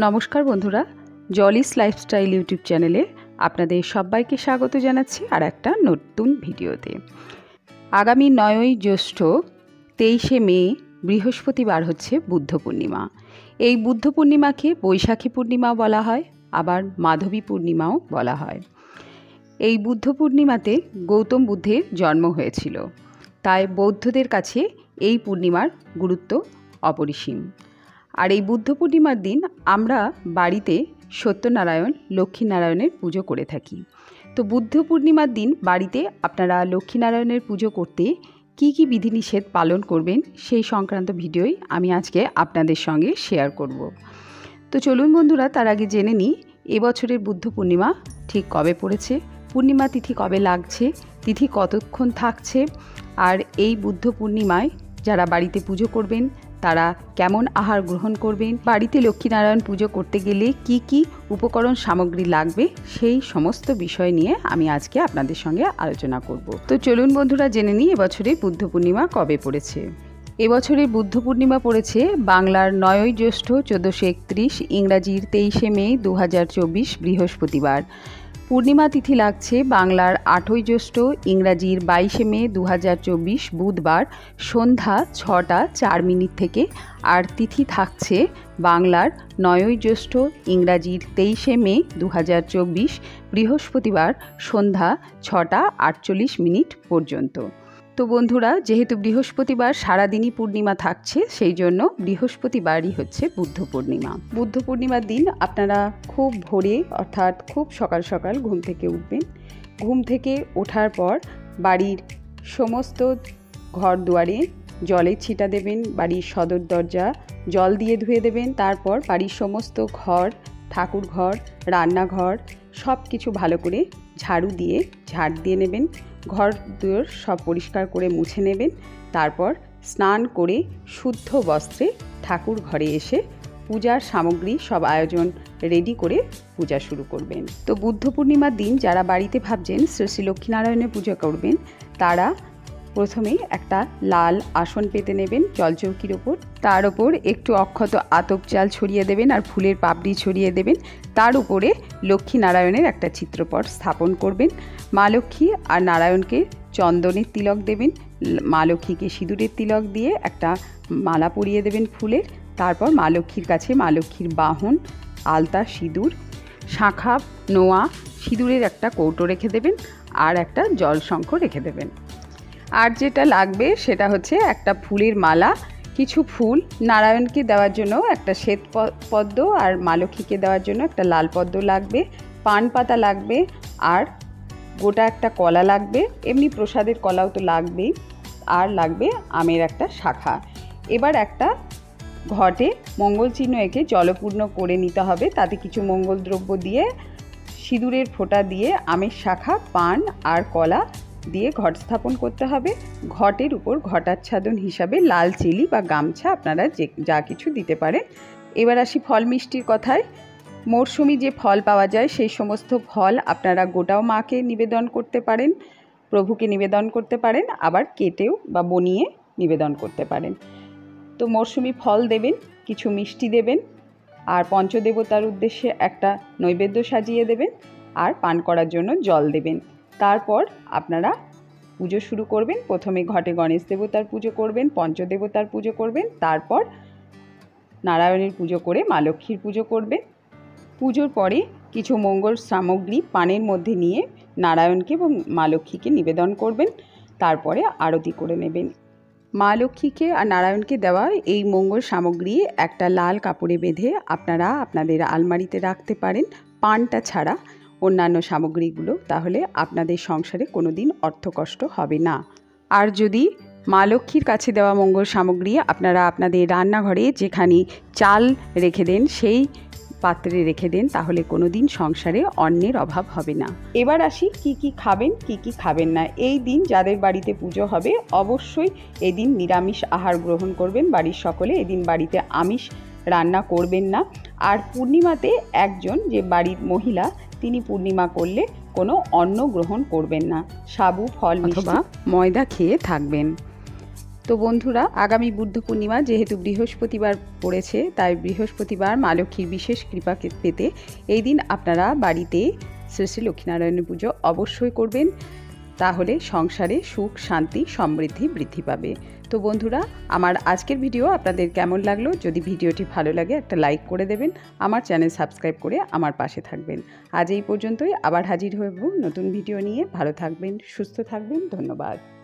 নমস্কার বন্ধুরা, জলিস lifestyle YouTube চ্যানেলে আপনাদের সবাইকে স্বাগত জানাচ্ছি আর একটা নতুন ভিডিওতে। আগামী 9ই জ্যৈষ্ঠ 23শে মে বৃহস্পতিবার হচ্ছে বুদ্ধ পূর্ণিমা। এই বুদ্ধ পূর্ণিমাকে বৈশাখী পূর্ণিমাও বলা হয়, আবার মাধবী পূর্ণিমাও বলা হয়। এই বুদ্ধ পূর্ণিমাতে গৌতম বুদ্ধের জন্ম হয়েছিল, তাই বৌদ্ধদের কাছে এই পূর্ণিমার গুরুত্ব অপরিসীম। আর এই বুদ্ধ পূর্ণিমার দিন আমরা বাড়িতে সত্যনারায়ণ, লক্ষ্মীনারায়ণের পুজো করে থাকি। তো বুদ্ধ পূর্ণিমার দিন বাড়িতে আপনারা লক্ষ্মীনারায়ণের পুজো করতে কি কি বিধিনিষেধ পালন করবেন সেই সংক্রান্ত ভিডিওই আমি আজকে আপনাদের সঙ্গে শেয়ার করব। তো চলুন বন্ধুরা, তার আগে জেনে নিই এবছরের বুদ্ধ পূর্ণিমা ঠিক কবে পড়েছে, পূর্ণিমা তিথি কবে লাগছে, তিথি কতক্ষণ থাকছে, আর এই বুদ্ধ পূর্ণিমায় যারা বাড়িতে পুজো করবেন তারা কেমন আহার গ্রহণ করবেন, বাড়িতে লক্ষ্মীনারায়ণ পুজো করতে গেলে কি কি উপকরণ সামগ্রী লাগবে সেই সমস্ত বিষয় নিয়ে আমি আজকে আপনাদের সঙ্গে আলোচনা করব। তো চলুন বন্ধুরা, জেনে নিই এবছরের বুদ্ধ পূর্ণিমা কবে পড়েছে। এবছরের বুদ্ধ পূর্ণিমা পড়েছে বাংলার 9ই জ্যৈষ্ঠ 1431, ইংরাজির 23শে মে 2024 বৃহস্পতিবার। পূর্ণিমা তিথি লাগছে বাংলার 8ই জ্যৈষ্ঠ, ইংরাজির 22শে মে 2024 বুধবার সন্ধ্যা 6টা 4 মিনিট থেকে। আর তিথি থাকছে বাংলার 9ই জ্যৈষ্ঠ, ইংরাজির 23শে মে 2024 বৃহস্পতিবার সন্ধ্যা 6টা 48 মিনিট পর্যন্ত। তো বন্ধুরা, যেহেতু বৃহস্পতিবার সারাদিনই পূর্ণিমা থাকছে, সেই জন্য বৃহস্পতিবারই হচ্ছে বুদ্ধ পূর্ণিমা। বুদ্ধ পূর্ণিমার দিন আপনারা খুব ভোরে অর্থাৎ খুব সকাল সকাল ঘুম থেকে উঠবেন। ঘুম থেকে ওঠার পর বাড়ির সমস্ত ঘর দুয়ারে জলের ছিটা দেবেন, বাড়ির সদর দরজা জল দিয়ে ধুয়ে দেবেন। তারপর বাড়ির সমস্ত ঘর, ঠাকুর ঘর, রান্নাঘর সব কিছু ভালো করে ঝাড়ু দিয়ে ঝাড় দিয়ে নেবেন। ঘর দুয়ার সব পরিষ্কার করে মুছে নেবেন। তারপর স্নান করে শুদ্ধ বস্ত্রে ঠাকুর ঘরে এসে পূজার সামগ্রী সব আয়োজন রেডি করে পূজা শুরু করবেন। তো বুদ্ধ পূর্ণিমার দিন যারা বাড়িতে ভাবছেন শ্রী শ্রী লক্ষ্মীনারায়ণের পূজা করবেন, তারা প্রথমেই একটা লাল আসন পেতে নেবেন জলচৌকির ওপর। তার ওপর একটু অক্ষত আতপ চাল ছড়িয়ে দেবেন আর ফুলের পাপড়ি ছড়িয়ে দেবেন। তার উপরে লক্ষ্মীনারায়ণের একটা চিত্রপট স্থাপন করবেন। মা লক্ষ্মী আর নারায়ণকে চন্দনের তিলক দেবেন, মা লক্ষ্মীকে সিঁদুরের তিলক দিয়ে একটা মালা পরিয়ে দেবেন ফুলের। তারপর মা লক্ষ্মীর কাছে মা লক্ষ্মীর বাহন, আলতা, সিঁদুর, শাঁখা, নোয়া, সিঁদুরের একটা কৌটো রেখে দেবেন আর একটা জলশঙ্খ রেখে দেবেন। আর যেটা লাগবে সেটা হচ্ছে একটা ফুলের মালা, কিছু ফুল, নারায়ণকে দেওয়ার জন্য একটা শ্বেত পদ্ম আর মা লক্ষ্মীকে দেওয়ার জন্য একটা লাল পদ্ম লাগবে, পান পাতা লাগবে, আর গোটা একটা কলা লাগবে। এমনি প্রসাদের কলাও তো লাগবেই। আর লাগবে আমের একটা শাখা। এবার একটা ঘটে মঙ্গল চিহ্ন এঁকে জলপূর্ণ করে নিতে হবে। তাতে কিছু মঙ্গল দ্রব্য দিয়ে, সিঁদুরের ফোঁটা দিয়ে, আমের শাখা, পান আর কলা দিয়ে ঘট স্থাপন করতে হবে। ঘটের উপর ঘটাচ্ছাদন হিসাবে লাল চিলি বা গামছা আপনারা যা কিছু দিতে পারেন। এবার আসি ফল মিষ্টির কথায়। মরশুমি যে ফল পাওয়া যায় সেই সমস্ত ফল আপনারা গোটাও মাকে নিবেদন করতে পারেন, প্রভুকে নিবেদন করতে পারেন, আবার কেটেও বা বনিয়ে নিবেদন করতে পারেন। তো মরশুমি ফল দেবেন, কিছু মিষ্টি দেবেন, আর পঞ্চদেবতার উদ্দেশ্যে একটা নৈবেদ্য সাজিয়ে দেবেন, আর পান করার জন্য জল দেবেন। তারপর আপনারা পুজো শুরু করবেন। প্রথমে ঘটে গণেশ দেবতার পুজো করবেন, পঞ্চদেবতার পুজো করবেন, তারপর নারায়ণের পুজো করে মা লক্ষ্মীর পুজো করবেন। পুজোর পরে কিছু মঙ্গল সামগ্রী পানের মধ্যে নিয়ে নারায়ণকে এবং মা লক্ষ্মীকে নিবেদন করবেন। তারপরে আরতি করে নেবেন। মা লক্ষ্মীকে আর নারায়ণকে দেওয়া এই মঙ্গল সামগ্রী একটা লাল কাপড়ে বেঁধে আপনারা আপনাদের আলমারিতে রাখতে পারেন, পানটা ছাড়া অন্যান্য সামগ্রীগুলো। তাহলে আপনাদের সংসারে কোনো দিন অর্থকষ্ট হবে না। আর যদি মা লক্ষ্মীর কাছে দেওয়া মঙ্গল সামগ্রী আপনারা আপনাদের রান্নাঘরে যেখানে চাল রেখে দেন সেই পাত্রে রেখে দেন, তাহলে কোনো দিন সংসারে অন্নের অভাব হবে না। এবার আসি কি কি খাবেন, কি কি খাবেন না। এই দিন যাদের বাড়িতে পুজো হবে অবশ্যই এদিন নিরামিষ আহার গ্রহণ করবেন বাড়ির সকলে। এদিন বাড়িতে আমিষ রান্না করবেন না। আর পূর্ণিমাতে একজন যে বাড়ির মহিলা তিনি পূর্ণিমা করলে কোনো অন্ন গ্রহণ করবেন না, সাবু, ফল অথবা ময়দা খেয়ে থাকবেন। তো বন্ধুরা, আগামী বুদ্ধ পূর্ণিমা যেহেতু বৃহস্পতিবার পড়েছে, তাই বৃহস্পতিবার মা লক্ষ্মীর বিশেষ কৃপা পেতে এই দিন আপনারা বাড়িতে শ্রী শ্রী লক্ষ্মীনারায়ণের পুজো অবশ্যই করবেন। তাহলে সংসারে সুখ, শান্তি, সমৃদ্ধি বৃদ্ধি পাবে। তো বন্ধুরা, আমার আজকের ভিডিও আপনাদের কেমন লাগলো? যদি ভিডিওটি ভালো লাগে একটা লাইক করে দেবেন, আমার চ্যানেল সাবস্ক্রাইব করে আমার পাশে থাকবেন। আজ এই পর্যন্তই, আবার হাজির হব নতুন ভিডিও নিয়ে। ভালো থাকবেন, সুস্থ থাকবেন, ধন্যবাদ।